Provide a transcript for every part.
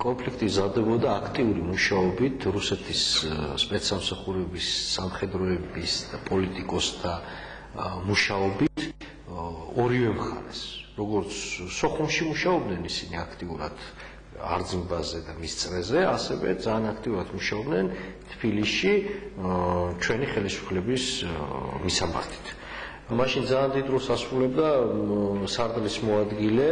კონფლიქტი იზრდებოდა აქტიური მუშაობით რუსეთის სპეცსამსახურების, სამხედროების და პოლიტიკოსთა მუშაობით ორივე მხარეს. როგორც სოხუმში მუშაობდნენ ისინი აქტიურად არძმბაზე და მის წრეზე, ასევე ძალიან აქტიურად მუშაობდნენ თბილისში ჩვენი ხელისუფლების მისამართით. მაშინ ძალიან დიდ როლს ასრულებდა სარდლის მოადგილე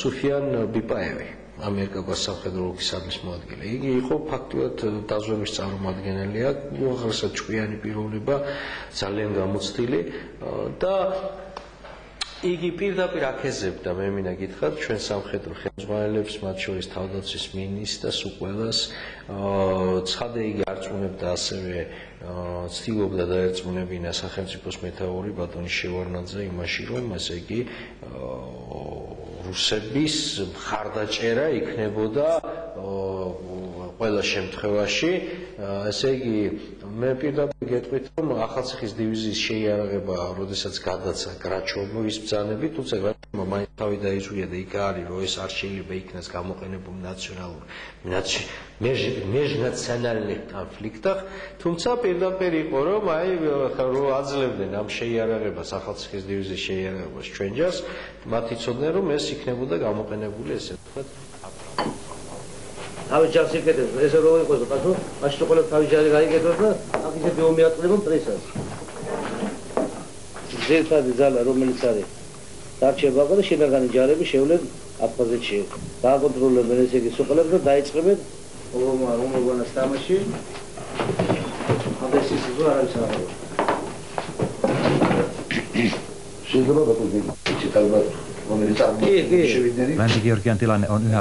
სუფიან ბიპაევი, ამერიკას სამხედრო ოლქის სარდლის მოადგილე. იგი იყო ფაქტობრივად დაზვერვის წარმომადგენელია, უაღრესად ჭკვიანი პიროვნება, ძალიან გამოცდილი და იგი პირდაპირ აქეზებდა, მე მინდა გითხრათ, ჩვენ სამხედრო ხელმძღვანელებს, მათ შორის თავდაცვის მინისტრს უყველას, ცხადე იგი არწმუნებდა ასევე ცდილობდა დაერწმუნებინა სახელმწიფოს მეთაური ბატონი შევარდნაძე იმაში, რომ ესე იგი რუსების მხარდაჭერა იქნებოდა ყველა შემთხვევაში, ესე იგი მე პირდაპირ გეტყვით, რომ ახალციხის დივიზიის შეიარაღება, როდესაც გადაცა გრაჩოვის ბრძანებით, თუმცა გრაჩოვმა მაინც თავი დაიზღვია და იქ არის, რომ ეს არ შეიძლება იქნას გამოყენებული межнациональных კონფლიქტах, თუმცა პირდაპირ იყო, რომ აძლევდნენ ამ შეიარაღებას, ახალციხის დივიზიის შეიარაღებას ჩვენ ჯარს, მათ იცოდნენ, რომ ეს იქნებოდა გამოყენებული, ესე ვთქვათ, თავის ჯარს იკეთებს, ესე რო იყოს კაცო, მაშინ ყველა თავის ჯარი გაიკეთოს და აქ ისეთი ომი ატყდება მტრისას. ძირითადი ძალა რომელიც არის დარჩება და შინაგანი ჯარები შევლენ აფხაზეთში. დააკონტროლებენ ესე იგი სოყლებს და დაიწყებენ ომოვანას თამაში. ამას ისე არ არის აღარ. შეიძლება ბატონი, ციტალბა რომელიც არ მოვიდნერი. Länsi-Georgian tilanne on yhä